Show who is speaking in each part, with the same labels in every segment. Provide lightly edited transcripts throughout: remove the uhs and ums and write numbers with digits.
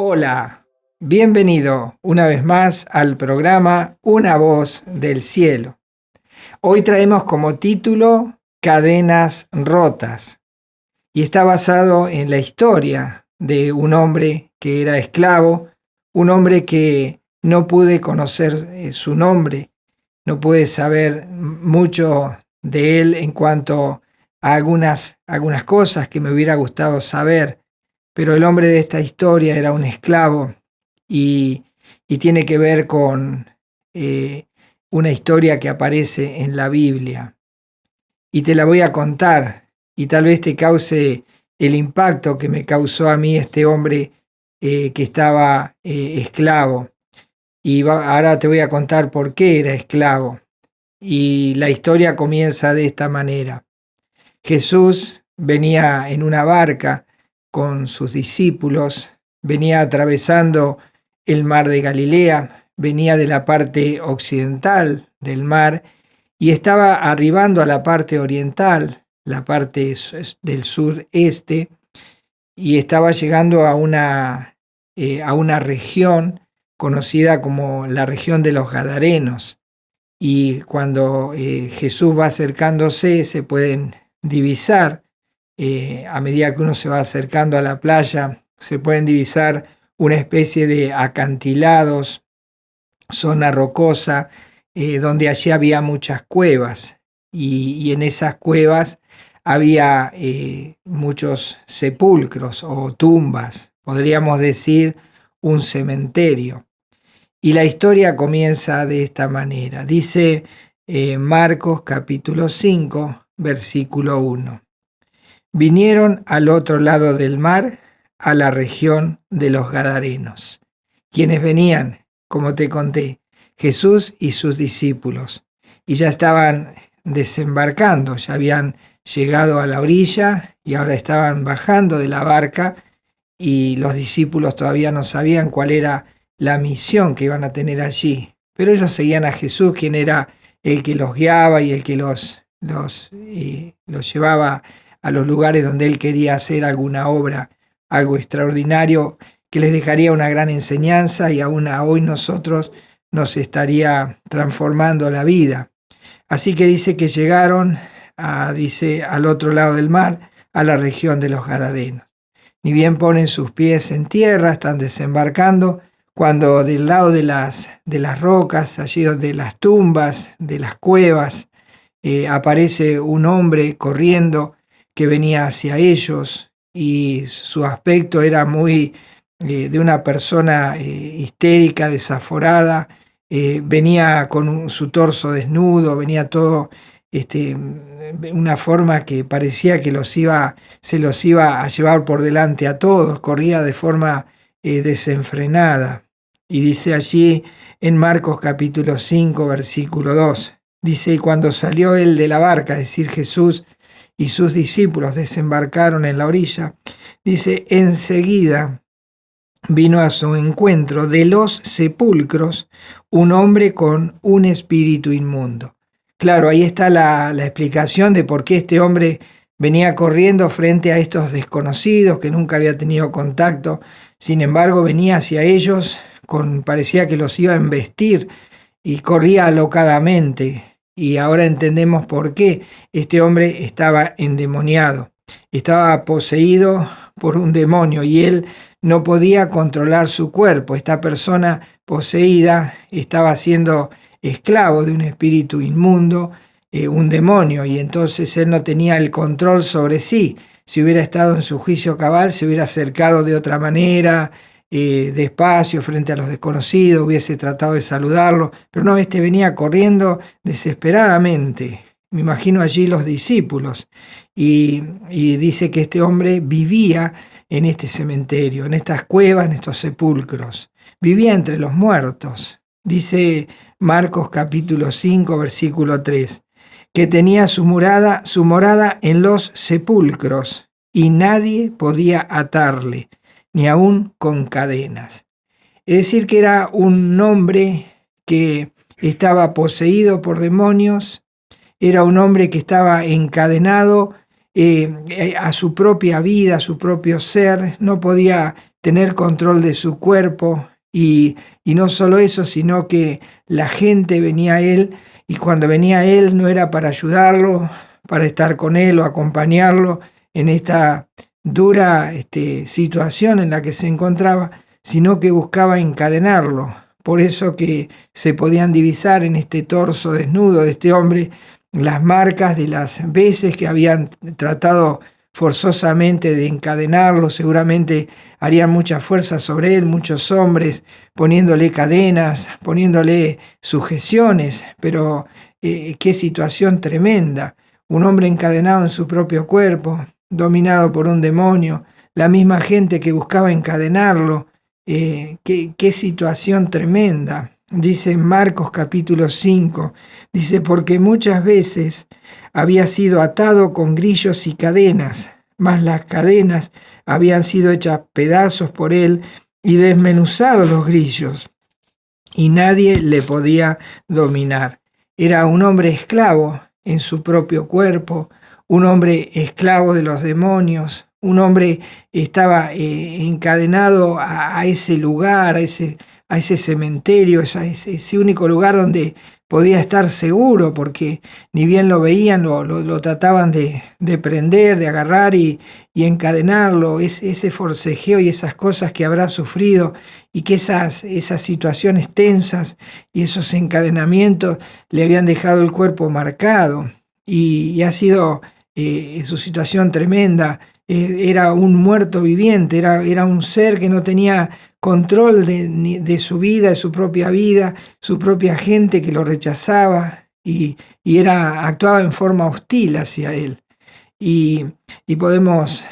Speaker 1: Hola, bienvenido una vez más al programa Una voz del cielo. Hoy traemos como título Cadenas rotas y está basado en la historia de un hombre que era esclavo, un hombre que no pude conocer su nombre, no pude saber mucho de él en cuanto a algunas cosas que me hubiera gustado saber. Pero el hombre de esta historia era un esclavo y, y tiene que ver con una historia que aparece en la Biblia. Y te la voy a contar y tal vez te cause el impacto que me causó a mí este hombre que estaba esclavo. Y ahora te voy a contar por qué era esclavo. Y la historia comienza de esta manera. Jesús venía en una barca con sus discípulos, venía atravesando el mar de Galilea, venía de la parte occidental del mar y estaba arribando a la parte oriental, la parte del sureste, y estaba llegando a una región conocida como la región de los Gadarenos. Y cuando Jesús va acercándose, se pueden divisar, a medida que uno se va acercando a la playa, se pueden divisar una especie de acantilados, zona rocosa, donde allí había muchas cuevas y en esas cuevas había muchos sepulcros o tumbas, podríamos decir un cementerio. Y la historia comienza de esta manera. Dice Marcos capítulo 5, versículo 1. Vinieron al otro lado del mar, a la región de los Gadarenos. Quienes venían, como te conté, Jesús y sus discípulos. Y ya estaban desembarcando, ya habían llegado a la orilla y ahora estaban bajando de la barca y los discípulos todavía no sabían cuál era la misión que iban a tener allí. Pero ellos seguían a Jesús, quien era el que los guiaba y el que los llevaba a los lugares donde él quería hacer alguna obra, algo extraordinario que les dejaría una gran enseñanza y aún hoy nosotros nos estaría transformando la vida. Así que dice que llegaron al otro lado del mar, a la región de los Gadarenos. Ni bien ponen sus pies en tierra, están desembarcando, cuando del lado de las rocas, allí donde las tumbas, de las cuevas, aparece un hombre corriendo que venía hacia ellos y su aspecto era muy de una persona histérica, desaforada, venía con su torso desnudo, venía todo una forma que parecía que se los iba a llevar por delante a todos, corría de forma desenfrenada. Y dice allí en Marcos capítulo 5, versículo 2, dice, y cuando salió él de la barca, es decir, Jesús y sus discípulos desembarcaron en la orilla, dice, enseguida vino a su encuentro de los sepulcros un hombre con un espíritu inmundo. Claro, ahí está la explicación de por qué este hombre venía corriendo frente a estos desconocidos que nunca había tenido contacto. Sin embargo, venía hacia ellos, parecía que los iba a embestir y corría alocadamente. Y ahora entendemos por qué este hombre estaba endemoniado, estaba poseído por un demonio y él no podía controlar su cuerpo. Esta persona poseída estaba siendo esclavo de un espíritu inmundo, un demonio, y entonces él no tenía el control sobre sí. Si hubiera estado en su juicio cabal, se hubiera acercado de otra manera, despacio, frente a los desconocidos, hubiese tratado de saludarlo, pero no, venía corriendo desesperadamente. Me imagino allí los discípulos, y dice que este hombre vivía en este cementerio, en estas cuevas, en estos sepulcros, vivía entre los muertos. Dice Marcos capítulo 5, versículo 3, que tenía su morada en los sepulcros, y nadie podía atarle, ni aun con cadenas. Es decir, que era un hombre que estaba poseído por demonios, era un hombre que estaba encadenado a su propia vida, a su propio ser, no podía tener control de su cuerpo. Y no solo eso, sino que la gente venía a él, y cuando venía a él no era para ayudarlo, para estar con él o acompañarlo en esta dura situación en la que se encontraba, sino que buscaba encadenarlo. Por eso que se podían divisar en este torso desnudo de este hombre las marcas de las veces que habían tratado forzosamente de encadenarlo. Seguramente harían mucha fuerza sobre él, muchos hombres, poniéndole cadenas, poniéndole sujeciones, pero qué situación tremenda. Un hombre encadenado en su propio cuerpo, dominado por un demonio, la misma gente que buscaba encadenarlo. Qué situación tremenda. Dice en Marcos capítulo 5, dice, porque muchas veces había sido atado con grillos y cadenas, mas las cadenas habían sido hechas pedazos por él y desmenuzados los grillos, y nadie le podía dominar. Era un hombre esclavo en su propio cuerpo, un hombre esclavo de los demonios, un hombre estaba encadenado a ese lugar, a ese cementerio, a ese único lugar donde podía estar seguro, porque ni bien lo veían, lo trataban de prender, de agarrar y encadenarlo. Ese forcejeo y esas cosas que habrá sufrido, y que esas situaciones tensas y esos encadenamientos le habían dejado el cuerpo marcado, y ha sido su situación tremenda. Era un muerto viviente, era un ser que no tenía control de su vida, de su propia vida, su propia gente que lo rechazaba y actuaba en forma hostil hacia él. Y podemos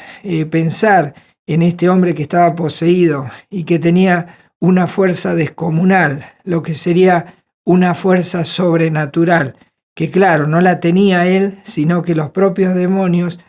Speaker 1: pensar en este hombre que estaba poseído y que tenía una fuerza descomunal, lo que sería una fuerza sobrenatural, que claro, no la tenía él, sino que los propios demonios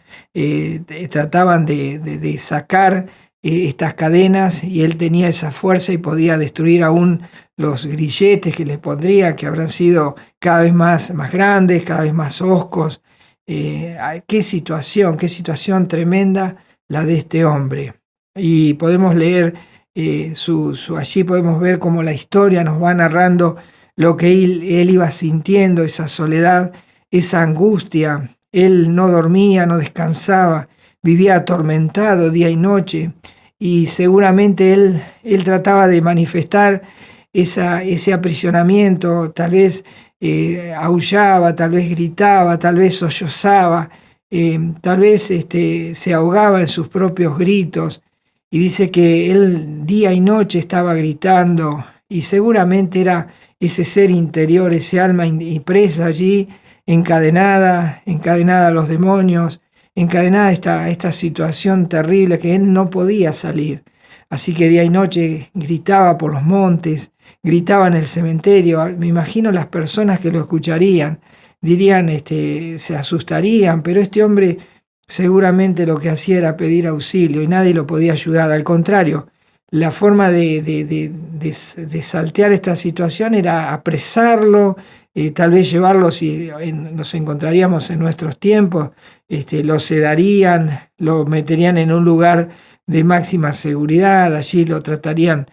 Speaker 1: trataban de sacar estas cadenas, y él tenía esa fuerza y podía destruir aún los grilletes que les pondría, que habrán sido cada vez más grandes, cada vez más hoscos. Qué situación tremenda la de este hombre. Y podemos leer allí podemos ver cómo la historia nos va narrando lo que él iba sintiendo, esa soledad, esa angustia. Él no dormía, no descansaba, vivía atormentado día y noche, y seguramente él trataba de manifestar ese aprisionamiento. Tal vez aullaba, tal vez gritaba, tal vez sollozaba, tal vez se ahogaba en sus propios gritos, y dice que él día y noche estaba gritando, y seguramente era ese ser interior, ese alma presa allí, encadenada a los demonios, encadenada a esta situación terrible que él no podía salir. Así que día y noche gritaba por los montes, gritaba en el cementerio. Me imagino las personas que lo escucharían, dirían, se asustarían, pero este hombre seguramente lo que hacía era pedir auxilio y nadie lo podía ayudar. Al contrario, la forma de saltear esta situación era apresarlo, tal vez llevarlo, si nos encontraríamos en nuestros tiempos, lo sedarían, lo meterían en un lugar de máxima seguridad, allí lo tratarían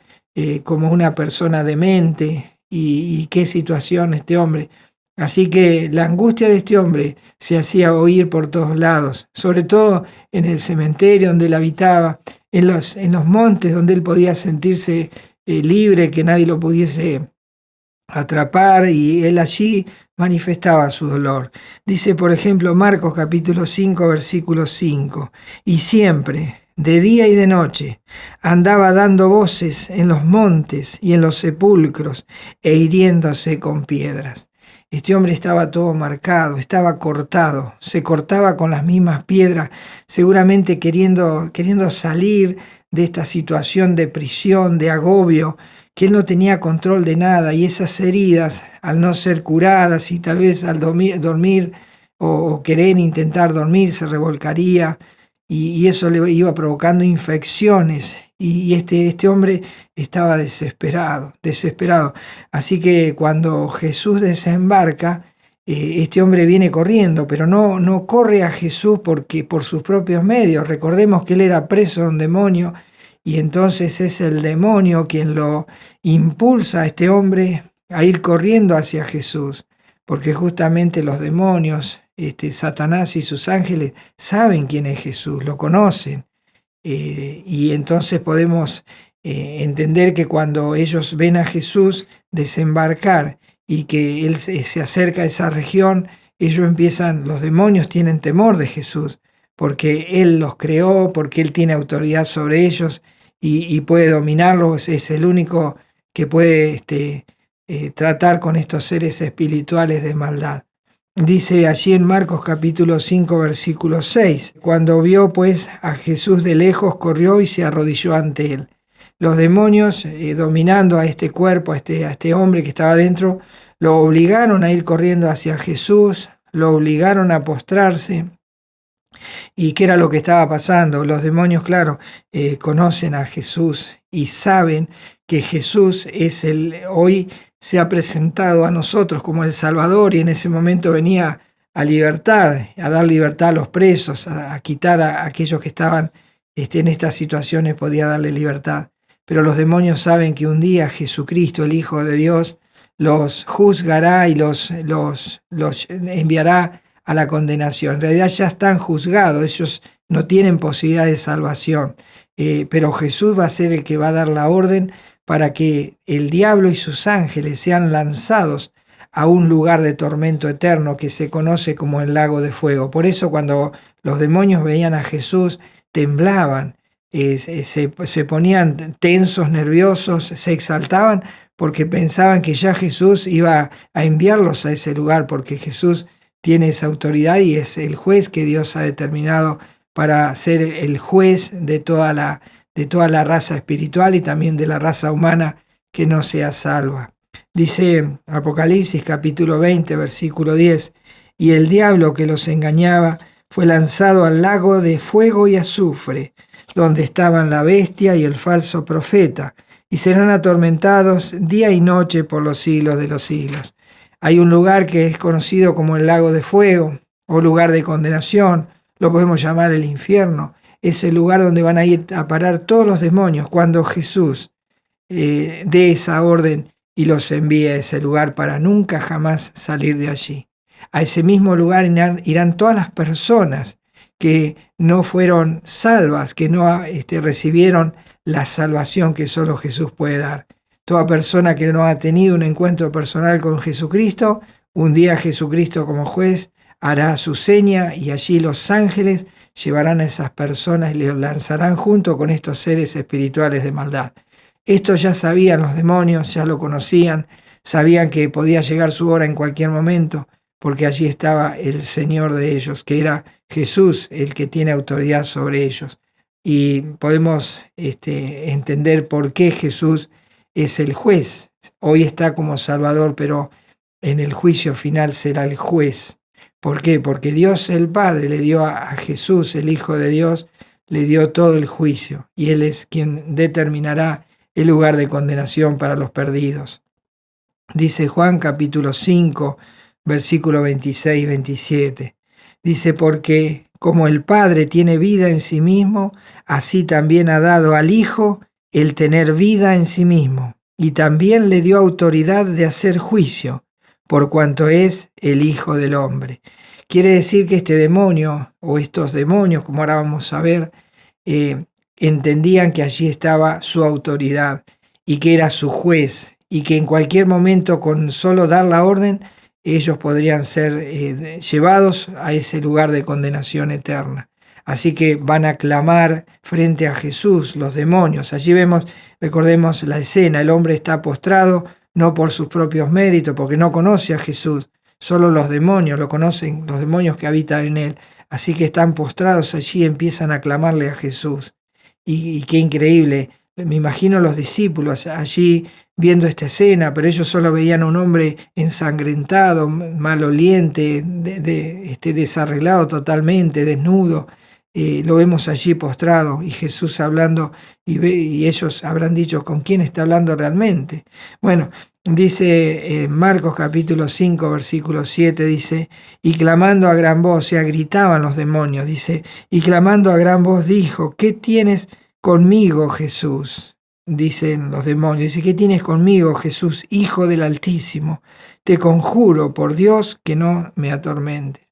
Speaker 1: como una persona demente, y qué situación este hombre. Así que la angustia de este hombre se hacía oír por todos lados, sobre todo en el cementerio donde él habitaba, en los montes donde él podía sentirse libre, que nadie lo pudiese atrapar, y él allí manifestaba su dolor. Dice, por ejemplo, Marcos capítulo 5, versículo 5, y siempre, de día y de noche, andaba dando voces en los montes y en los sepulcros, e hiriéndose con piedras. Este hombre estaba todo marcado, estaba cortado, se cortaba con las mismas piedras, seguramente queriendo salir de esta situación de prisión, de agobio, que él no tenía control de nada, y esas heridas, al no ser curadas, y tal vez al dormir o querer intentar dormir, se revolcaría, y eso le iba provocando infecciones, y este hombre estaba desesperado. Así que cuando Jesús desembarca, este hombre viene corriendo, pero no corre a Jesús porque por sus propios medios. Recordemos que él era preso de un demonio, y entonces es el demonio quien lo impulsa a este hombre a ir corriendo hacia Jesús, porque justamente los demonios, Satanás y sus ángeles saben quién es Jesús, lo conocen, y entonces podemos entender que cuando ellos ven a Jesús desembarcar y que Él se acerca a esa región, los demonios tienen temor de Jesús, porque Él los creó, porque Él tiene autoridad sobre ellos y puede dominarlos, es el único que puede tratar con estos seres espirituales de maldad. Dice allí en Marcos capítulo 5, versículo 6, cuando vio pues a Jesús de lejos, corrió y se arrodilló ante Él. Los demonios, dominando a este cuerpo, a este hombre que estaba dentro, lo obligaron a ir corriendo hacia Jesús, lo obligaron a postrarse. ¿Y qué era lo que estaba pasando? Los demonios, claro, conocen a Jesús y saben que Jesús hoy se ha presentado a nosotros como el Salvador, y en ese momento venía a libertar, a dar libertad a los presos, a quitar a aquellos que estaban en estas situaciones, podía darle libertad. Pero los demonios saben que un día Jesucristo, el Hijo de Dios, los juzgará y los enviará a la condenación. En realidad ya están juzgados, ellos no tienen posibilidad de salvación, pero Jesús va a ser el que va a dar la orden para que el diablo y sus ángeles sean lanzados a un lugar de tormento eterno que se conoce como el lago de fuego. Por eso cuando los demonios veían a Jesús, temblaban, se ponían tensos, nerviosos, se exaltaban, porque pensaban que ya Jesús iba a enviarlos a ese lugar, porque Jesús tiene esa autoridad y es el juez que Dios ha determinado para ser el juez de toda la raza espiritual y también de la raza humana que no sea salva. Dice Apocalipsis capítulo 20, versículo 10, y el diablo que los engañaba fue lanzado al lago de fuego y azufre, donde estaban la bestia y el falso profeta, y serán atormentados día y noche por los siglos de los siglos. Hay un lugar que es conocido como el lago de fuego o lugar de condenación, lo podemos llamar el infierno. Es el lugar donde van a ir a parar todos los demonios cuando Jesús dé esa orden y los envíe a ese lugar para nunca jamás salir de allí. A ese mismo lugar irán todas las personas que no fueron salvas, que no recibieron la salvación que solo Jesús puede dar. Toda persona que no ha tenido un encuentro personal con Jesucristo, un día Jesucristo como juez hará su seña y allí los ángeles llevarán a esas personas y los lanzarán junto con estos seres espirituales de maldad. Esto ya sabían los demonios, ya lo conocían, sabían que podía llegar su hora en cualquier momento, porque allí estaba el Señor de ellos, que era Jesús, el que tiene autoridad sobre ellos. Y podemos entender por qué Jesús es el juez. Hoy está como Salvador, pero en el juicio final será el juez. ¿Por qué? Porque Dios el Padre le dio a Jesús, el Hijo de Dios, le dio todo el juicio, y Él es quien determinará el lugar de condenación para los perdidos. Dice Juan capítulo 5, versículo 26 y 27. Dice, porque como el Padre tiene vida en sí mismo, así también ha dado al Hijo el tener vida en sí mismo, y también le dio autoridad de hacer juicio, por cuanto es el Hijo del Hombre. Quiere decir que este demonio, o estos demonios, como ahora vamos a ver, entendían que allí estaba su autoridad y que era su juez, y que en cualquier momento, con solo dar la orden, ellos podrían ser llevados a ese lugar de condenación eterna. Así que van a clamar frente a Jesús los demonios. Allí recordemos la escena, el hombre está postrado, no por sus propios méritos, porque no conoce a Jesús, solo los demonios lo conocen, los demonios que habitan en él. Así que están postrados allí y empiezan a clamarle a Jesús. Y qué increíble, me imagino los discípulos allí viendo esta escena, pero ellos solo veían a un hombre ensangrentado, maloliente, desarreglado totalmente, desnudo. Lo vemos allí postrado y Jesús hablando y ellos habrán dicho, ¿con quién está hablando realmente? Bueno, dice Marcos capítulo 5, versículo 7, dice, y clamando a gran voz, o sea, gritaban los demonios, dice, y clamando a gran voz dijo, ¿qué tienes conmigo, Jesús? Dicen los demonios. Dice, ¿qué tienes conmigo, Jesús, Hijo del Altísimo? Te conjuro por Dios que no me atormentes.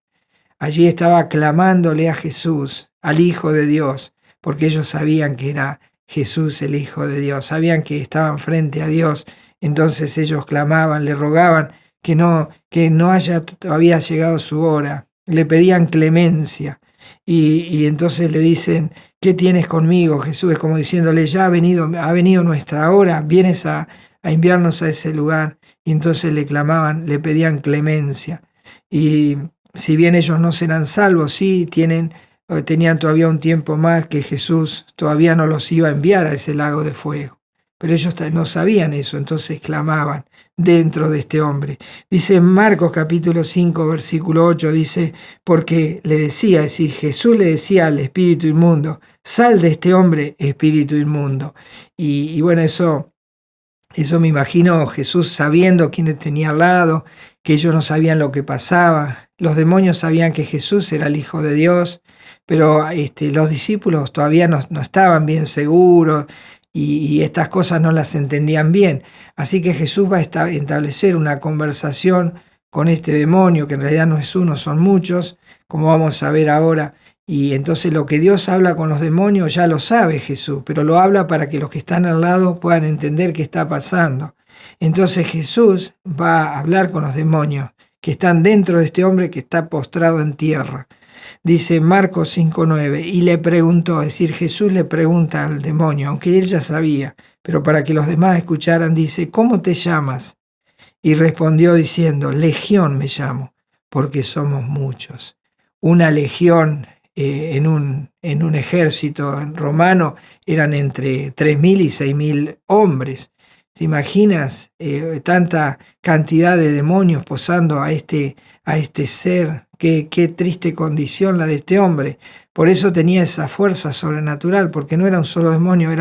Speaker 1: Allí estaba clamándole a Jesús, al Hijo de Dios, porque ellos sabían que era Jesús el Hijo de Dios, sabían que estaban frente a Dios, entonces ellos clamaban, le rogaban que no haya todavía llegado su hora, le pedían clemencia, y entonces le dicen, ¿qué tienes conmigo, Jesús? Es como diciéndole, ya ha venido nuestra hora, vienes a enviarnos a ese lugar, y entonces le clamaban, le pedían clemencia, y si bien ellos no serán salvos, sí tenían todavía un tiempo más que Jesús todavía no los iba a enviar a ese lago de fuego. Pero ellos no sabían eso, entonces clamaban dentro de este hombre. Dice en Marcos capítulo 5, versículo 8, dice, porque le decía, es decir, Jesús le decía al espíritu inmundo, sal de este hombre, espíritu inmundo. Y bueno, eso me imagino Jesús sabiendo quién tenía al lado, que ellos no sabían lo que pasaba. Los demonios sabían que Jesús era el Hijo de Dios, pero los discípulos todavía no estaban bien seguros y estas cosas no las entendían bien. Así que Jesús va a establecer una conversación con este demonio, que en realidad no es uno, son muchos, como vamos a ver ahora. Y entonces lo que Dios habla con los demonios ya lo sabe Jesús, pero lo habla para que los que están al lado puedan entender qué está pasando. Entonces Jesús va a hablar con los demonios que están dentro de este hombre que está postrado en tierra. Dice Marcos 5:9, y le preguntó, es decir, Jesús le pregunta al demonio, aunque él ya sabía, pero para que los demás escucharan, dice, ¿cómo te llamas? Y respondió diciendo, Legión me llamo, porque somos muchos. Una legión en un ejército romano eran entre 3.000 y 6.000 hombres. ¿Te imaginas tanta cantidad de demonios posando a este ser? Qué triste condición la de este hombre. Por eso tenía esa fuerza sobrenatural, porque no era un solo demonio,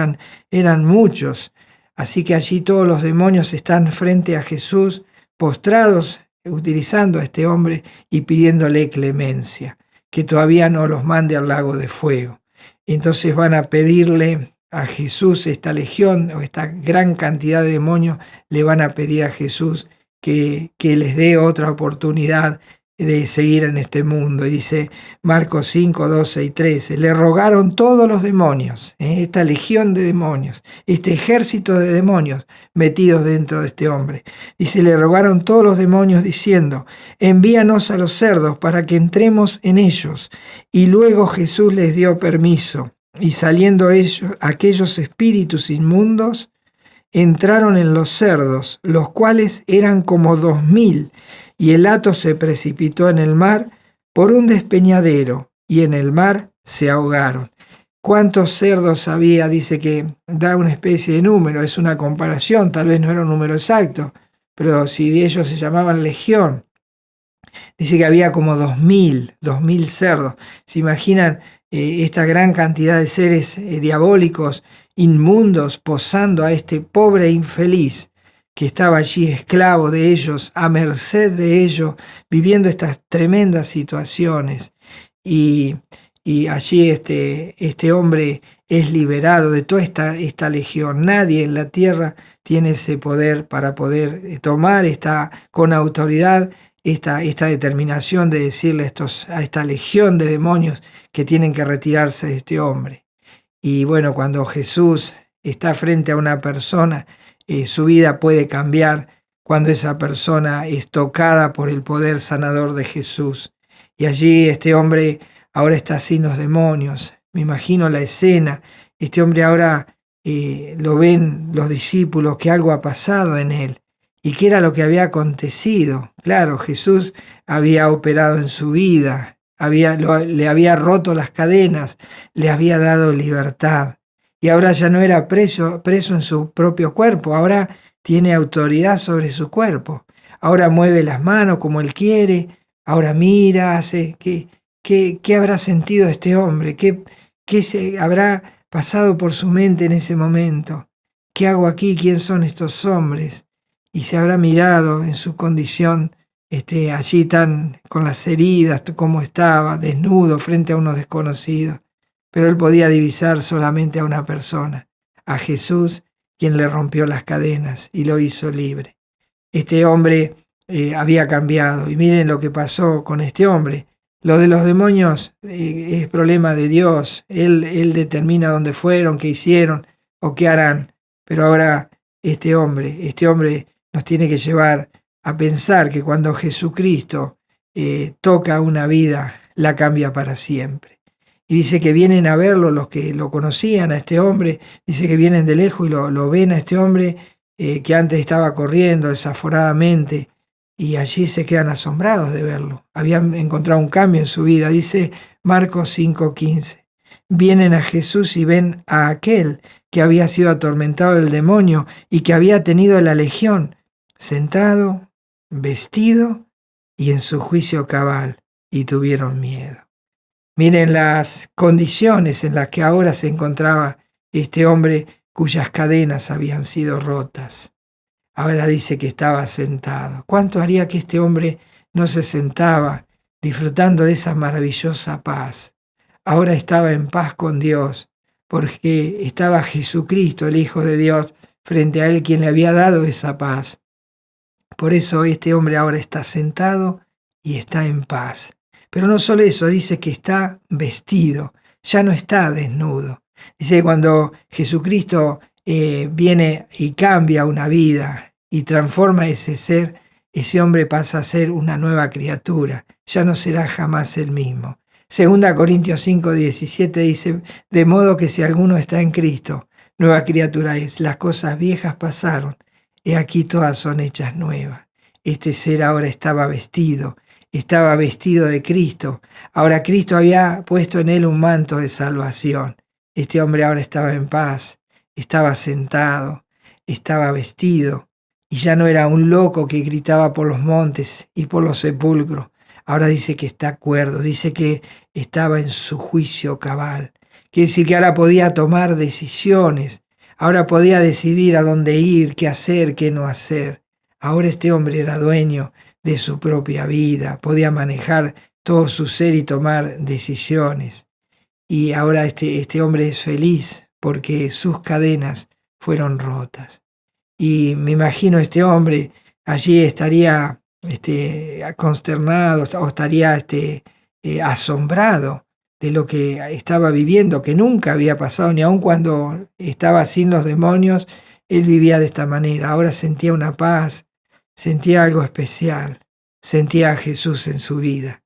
Speaker 1: eran muchos. Así que allí todos los demonios están frente a Jesús, postrados, utilizando a este hombre y pidiéndole clemencia, que todavía no los mande al lago de fuego. Entonces van a pedirle a Jesús, esta legión o esta gran cantidad de demonios, le van a pedir a Jesús que les dé otra oportunidad de seguir en este mundo. Y dice Marcos 5, 12 y 13, le rogaron todos los demonios, esta legión de demonios, este ejército de demonios metidos dentro de este hombre. Dice, le rogaron todos los demonios diciendo, envíanos a los cerdos para que entremos en ellos. Y luego Jesús les dio permiso. Y saliendo aquellos espíritus inmundos, entraron en los cerdos, los cuales eran como 2.000, y el hato se precipitó en el mar por un despeñadero, y en el mar se ahogaron. ¿Cuántos cerdos había? Dice que da una especie de número, es una comparación, tal vez no era un número exacto, pero si de ellos se llamaban legión, dice que había como 2.000 cerdos. ¿Se imaginan esta gran cantidad de seres diabólicos, inmundos, posando a este pobre infeliz que estaba allí esclavo de ellos, a merced de ellos, viviendo estas tremendas situaciones? Y allí este hombre es liberado de toda esta legión. Nadie en la tierra tiene ese poder para poder tomar con autoridad esta determinación de decirle a esta legión de demonios que tienen que retirarse de este hombre. Y bueno, cuando Jesús está frente a una persona, su vida puede cambiar cuando esa persona es tocada por el poder sanador de Jesús. Y allí este hombre ahora está sin los demonios. Me imagino la escena. Este hombre ahora lo ven los discípulos, que algo ha pasado en él. ¿Y qué era lo que había acontecido? Claro, Jesús había operado en su vida, le había roto las cadenas, le había dado libertad. Y ahora ya no era preso en su propio cuerpo, ahora tiene autoridad sobre su cuerpo. Ahora mueve las manos como él quiere, ahora mira, hace. ¿Qué habrá sentido este hombre? ¿Qué se habrá pasado por su mente en ese momento? ¿Qué hago aquí? ¿Quién son estos hombres? Y se habrá mirado en su condición allí tan con las heridas, cómo estaba, desnudo frente a unos desconocidos. pero él podía divisar solamente a una persona, a Jesús, quien le rompió las cadenas y lo hizo libre. Este hombre había cambiado, y miren lo que pasó con este hombre. Lo de los demonios es problema de Dios. Él determina dónde fueron, qué hicieron o qué harán. Pero ahora este hombre nos tiene que llevar a pensar que cuando Jesucristo toca una vida, la cambia para siempre. Y dice que vienen a verlo los que lo conocían a este hombre, dice que vienen de lejos y lo ven a este hombre que antes estaba corriendo desaforadamente, y allí se quedan asombrados de verlo. Habían encontrado un cambio en su vida. Dice Marcos 5:15. Vienen a Jesús y ven a aquel que había sido atormentado del demonio y que había tenido la legión, sentado, vestido y en su juicio cabal, y tuvieron miedo. Miren las condiciones en las que ahora se encontraba este hombre cuyas cadenas habían sido rotas. Ahora dice que estaba sentado. ¿Cuánto haría que este hombre no se sentaba disfrutando de esa maravillosa paz? Ahora estaba en paz con Dios, porque estaba Jesucristo, el Hijo de Dios, frente a él, quien le había dado esa paz. Por eso este hombre ahora está sentado y está en paz. Pero no solo eso, dice que está vestido, ya no está desnudo. Dice que cuando Jesucristo viene y cambia una vida y transforma ese ser, ese hombre pasa a ser una nueva criatura, ya no será jamás el mismo. 2 Corintios 5:17 dice, de modo que si alguno está en Cristo, nueva criatura es, las cosas viejas pasaron, y aquí todas son hechas nuevas. Este ser ahora estaba vestido de Cristo. Ahora Cristo había puesto en él un manto de salvación. Este hombre ahora estaba en paz, estaba sentado, estaba vestido, y ya no era un loco que gritaba por los montes y por los sepulcros. Ahora dice que está cuerdo, dice que estaba en su juicio cabal. Quiere decir que ahora podía tomar decisiones, ahora podía decidir a dónde ir, qué hacer, qué no hacer. Ahora este hombre era dueño de su propia vida, podía manejar todo su ser y tomar decisiones. Y ahora este hombre es feliz porque sus cadenas fueron rotas. Y me imagino este hombre allí estaría consternado o estaría asombrado de lo que estaba viviendo, que nunca había pasado, ni aun cuando estaba sin los demonios, él vivía de esta manera. Ahora sentía una paz, sentía algo especial, sentía a Jesús en su vida.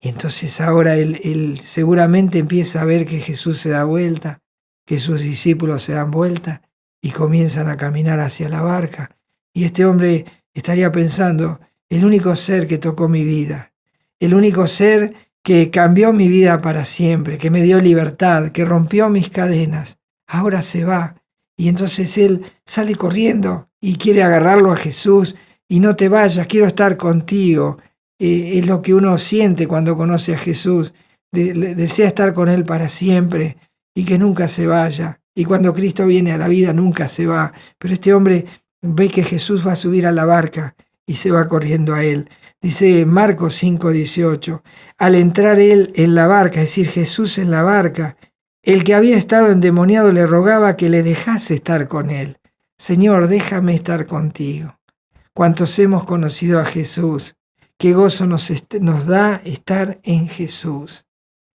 Speaker 1: Y entonces ahora él seguramente empieza a ver que Jesús se da vuelta, que sus discípulos se dan vuelta y comienzan a caminar hacia la barca. Y este hombre estaría pensando, el único ser que tocó mi vida, el único ser que cambió mi vida para siempre, que me dio libertad, que rompió mis cadenas, ahora se va. Y entonces él sale corriendo y quiere agarrarlo a Jesús, y no te vayas, quiero estar contigo. Es lo que uno siente cuando conoce a Jesús, desea estar con él para siempre y que nunca se vaya. Y cuando Cristo viene a la vida nunca se va. Pero este hombre ve que Jesús va a subir a la barca y se va corriendo a él. Dice Marcos 5:18, al entrar él en la barca, es decir, Jesús en la barca, el que había estado endemoniado le rogaba que le dejase estar con él. Señor, déjame estar contigo. Cuantos hemos conocido a Jesús, qué gozo nos da estar en Jesús,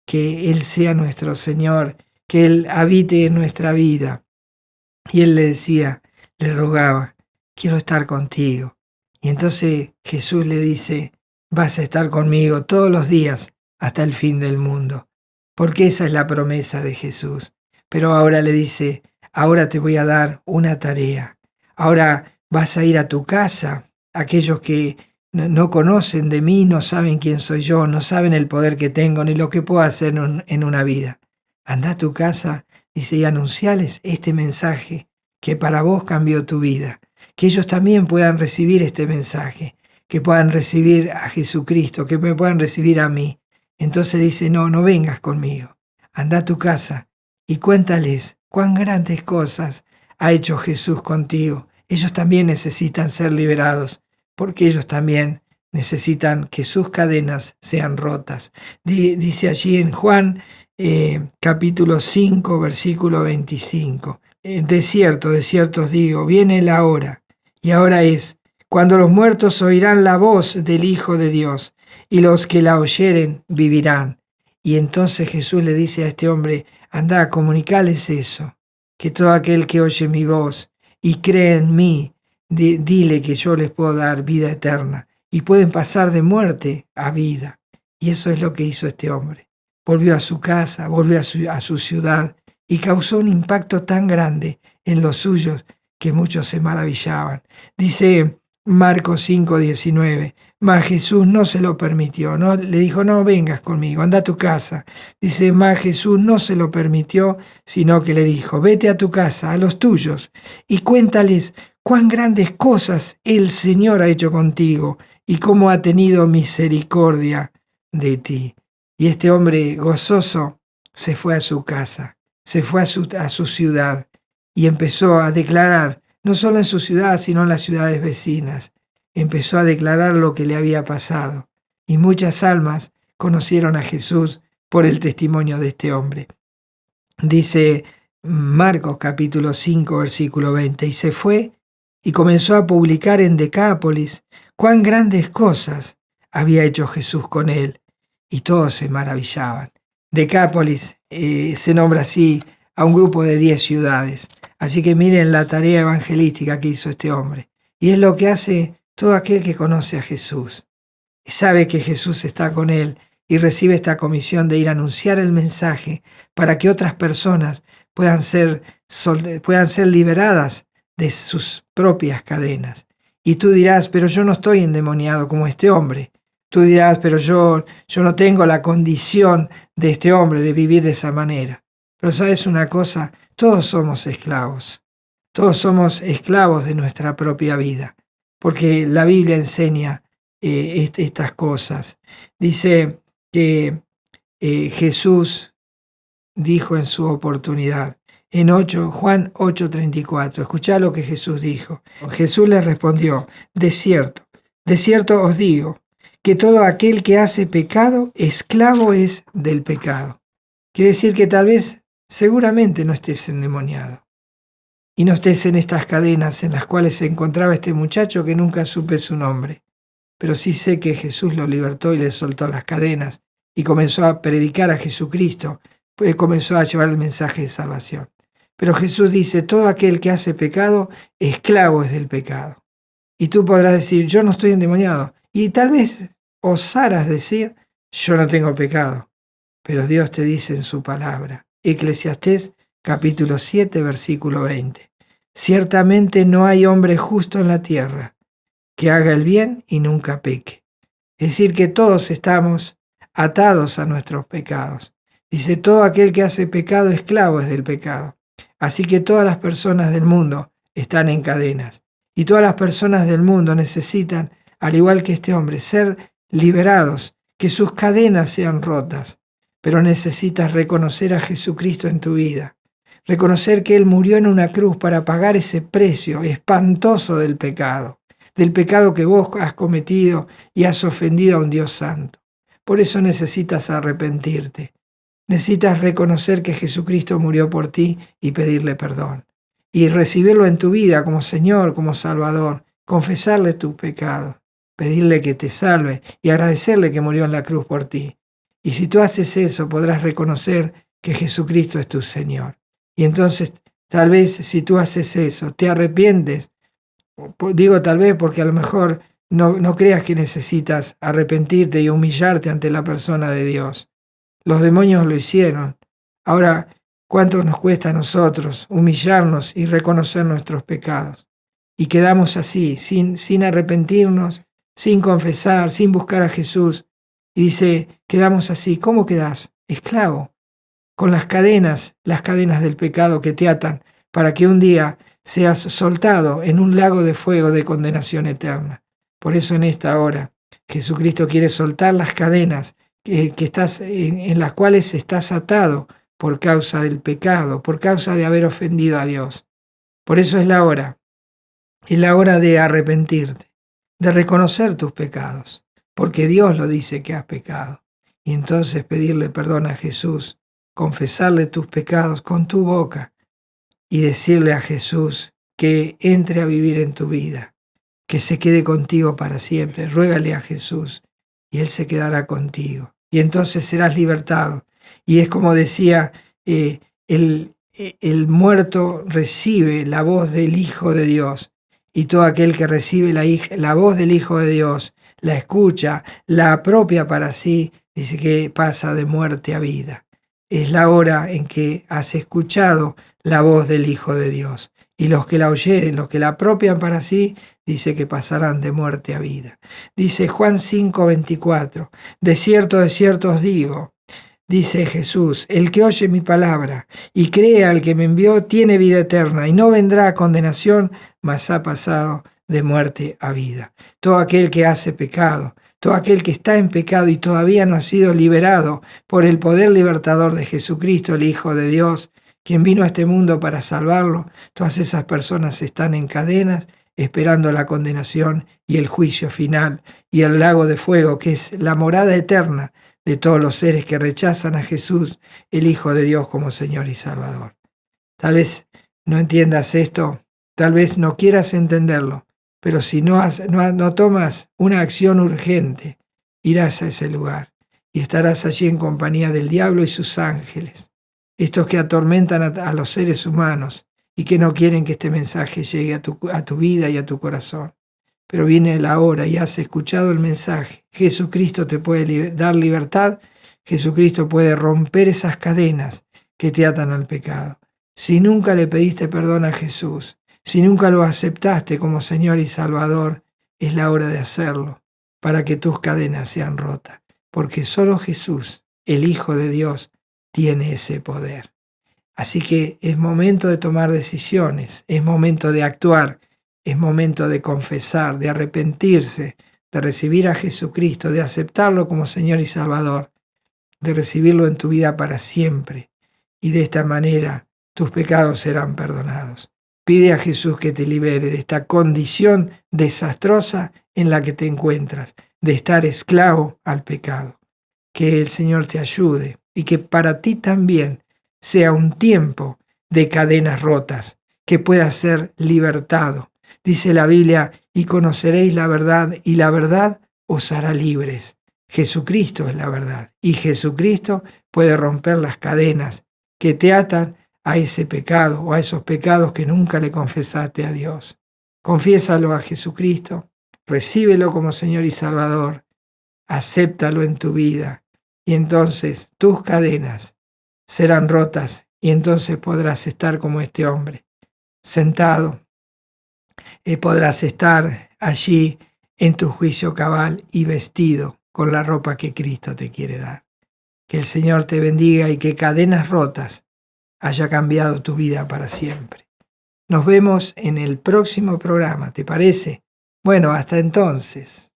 Speaker 1: que Él sea nuestro Señor, que Él habite en nuestra vida. Y Él le decía, le rogaba, quiero estar contigo. Y entonces Jesús le dice, vas a estar conmigo todos los días hasta el fin del mundo, porque esa es la promesa de Jesús. Pero ahora le dice, ahora te voy a dar una tarea. Ahora vas a ir a tu casa, aquellos que no conocen de mí, no saben quién soy yo, no saben el poder que tengo ni lo que puedo hacer en una vida. Anda a tu casa, dice, y anunciales este mensaje que para vos cambió tu vida. Que ellos también puedan recibir este mensaje, que puedan recibir a Jesucristo, que me puedan recibir a mí. Entonces dice, no vengas conmigo. Anda a tu casa y cuéntales cuán grandes cosas ha hecho Jesús contigo. Ellos también necesitan ser liberados, porque ellos también necesitan que sus cadenas sean rotas. Dice allí en Juan capítulo 5, versículo 25. De cierto os digo, viene la hora, y ahora es, cuando los muertos oirán la voz del Hijo de Dios, y los que la oyeren vivirán. Y entonces Jesús le dice a este hombre, anda, comunicales eso, que todo aquel que oye mi voz y cree en mí, dile que yo les puedo dar vida eterna, y pueden pasar de muerte a vida. Y eso es lo que hizo este hombre. Volvió a su casa, volvió a su ciudad, y causó un impacto tan grande en los suyos que muchos se maravillaban. Dice Marcos 5:19, mas Jesús no se lo permitió, ¿no? Le dijo, no vengas conmigo, anda a tu casa. Dice, mas Jesús no se lo permitió, sino que le dijo, vete a tu casa, a los tuyos, y cuéntales cuán grandes cosas el Señor ha hecho contigo, y cómo ha tenido misericordia de ti. Y este hombre gozoso se fue a su casa, se fue a su ciudad, y empezó a declarar, no solo en su ciudad, sino en las ciudades vecinas, empezó a declarar lo que le había pasado. Y muchas almas conocieron a Jesús por el testimonio de este hombre. Dice Marcos capítulo 5, versículo 20, y se fue y comenzó a publicar en Decápolis cuán grandes cosas había hecho Jesús con él, y todos se maravillaban. Decápolis se nombra así a un grupo de 10 ciudades. Así que miren la tarea evangelística que hizo este hombre. Y es lo que hace todo aquel que conoce a Jesús. Y sabe que Jesús está con él y recibe esta comisión de ir a anunciar el mensaje para que otras personas puedan ser liberadas de sus propias cadenas. Y tú dirás, pero yo no estoy endemoniado como este hombre. Tú dirás, pero yo no tengo la condición de este hombre de vivir de esa manera. Pero ¿sabes una cosa? Todos somos esclavos. Todos somos esclavos de nuestra propia vida. Porque la Biblia enseña estas cosas. Dice que Jesús dijo en su oportunidad, en Juan 8:34, escuchá lo que Jesús dijo. Jesús le respondió, de cierto os digo, que todo aquel que hace pecado, esclavo es del pecado. Quiere decir que tal vez, seguramente no estés endemoniado y no estés en estas cadenas en las cuales se encontraba este muchacho que nunca supe su nombre. Pero sí sé que Jesús lo libertó y le soltó las cadenas y comenzó a predicar a Jesucristo, pues comenzó a llevar el mensaje de salvación. Pero Jesús dice, todo aquel que hace pecado, esclavo es del pecado. Y tú podrás decir, yo no estoy endemoniado. Y tal vez osaras decir, yo no tengo pecado. Pero Dios te dice en su palabra, Eclesiastés capítulo 7, versículo 20, ciertamente no hay hombre justo en la tierra que haga el bien y nunca peque. Es decir, que todos estamos atados a nuestros pecados. Dice, todo aquel que hace pecado, esclavo es del pecado. Así que todas las personas del mundo están en cadenas. Y todas las personas del mundo necesitan, al igual que este hombre, ser liberados, que sus cadenas sean rotas. Pero necesitas reconocer a Jesucristo en tu vida. Reconocer que Él murió en una cruz para pagar ese precio espantoso del pecado que vos has cometido y has ofendido a un Dios santo. Por eso necesitas arrepentirte. Necesitas reconocer que Jesucristo murió por ti y pedirle perdón. Y recibirlo en tu vida como Señor, como Salvador. Confesarle tus pecados. Pedirle que te salve y agradecerle que murió en la cruz por ti. Y si tú haces eso, podrás reconocer que Jesucristo es tu Señor. Y entonces, tal vez si tú haces eso, te arrepientes. Digo tal vez porque a lo mejor no creas que necesitas arrepentirte y humillarte ante la persona de Dios. Los demonios lo hicieron. Ahora, ¿cuánto nos cuesta a nosotros humillarnos y reconocer nuestros pecados? Y quedamos así, sin arrepentirnos, sin confesar, sin buscar a Jesús. Y dice, quedamos así. ¿Cómo quedás? Esclavo, con las cadenas del pecado que te atan, para que un día seas soltado en un lago de fuego de condenación eterna. Por eso en esta hora Jesucristo quiere soltar las cadenas en las cuales estás atado por causa del pecado, por causa de haber ofendido a Dios. Por eso es la hora de arrepentirte, de reconocer tus pecados porque Dios lo dice que has pecado. Y entonces pedirle perdón a Jesús, confesarle tus pecados con tu boca y decirle a Jesús que entre a vivir en tu vida, que se quede contigo para siempre. Ruégale a Jesús y Él se quedará contigo. Y entonces serás libertado. Y es como decía, el muerto recibe la voz del Hijo de Dios. Y todo aquel que recibe la voz del Hijo de Dios, la escucha, la apropia para sí, dice que pasa de muerte a vida. Es la hora en que has escuchado la voz del Hijo de Dios. Y los que la oyeren, los que la apropian para sí, dice que pasarán de muerte a vida. Dice Juan 5:24, de cierto os digo, dice Jesús, el que oye mi palabra y cree al que me envió tiene vida eterna y no vendrá a condenación, mas ha pasado de muerte a vida. Todo aquel que hace pecado, todo aquel que está en pecado y todavía no ha sido liberado por el poder libertador de Jesucristo, el Hijo de Dios, quien vino a este mundo para salvarlo, todas esas personas están en cadenas esperando la condenación y el juicio final y el lago de fuego, que es la morada eterna de todos los seres que rechazan a Jesús, el Hijo de Dios, como Señor y Salvador. Tal vez no entiendas esto, tal vez no quieras entenderlo, pero si no tomas una acción urgente, irás a ese lugar y estarás allí en compañía del diablo y sus ángeles, estos que atormentan a los seres humanos y que no quieren que este mensaje llegue a tu vida y a tu corazón. Pero viene la hora y has escuchado el mensaje. Jesucristo te puede dar libertad. Jesucristo puede romper esas cadenas que te atan al pecado. Si nunca le pediste perdón a Jesús, si nunca lo aceptaste como Señor y Salvador, es la hora de hacerlo para que tus cadenas sean rotas. Porque solo Jesús, el Hijo de Dios, tiene ese poder. Así que es momento de tomar decisiones, es momento de actuar, es momento de confesar, de arrepentirse, de recibir a Jesucristo, de aceptarlo como Señor y Salvador, de recibirlo en tu vida para siempre. Y de esta manera tus pecados serán perdonados. Pide a Jesús que te libere de esta condición desastrosa en la que te encuentras, de estar esclavo al pecado. Que el Señor te ayude y que para ti también sea un tiempo de cadenas rotas, que puedas ser libertado. Dice la Biblia, y conoceréis la verdad, y la verdad os hará libres. Jesucristo es la verdad, y Jesucristo puede romper las cadenas que te atan a ese pecado o a esos pecados que nunca le confesaste a Dios. Confiésalo a Jesucristo, recíbelo como Señor y Salvador, acéptalo en tu vida, y entonces tus cadenas serán rotas y entonces podrás estar como este hombre, sentado, podrás estar allí en tu juicio cabal y vestido con la ropa que Cristo te quiere dar. Que el Señor te bendiga y que cadenas rotas haya cambiado tu vida para siempre. Nos vemos en el próximo programa, ¿te parece? Bueno, hasta entonces.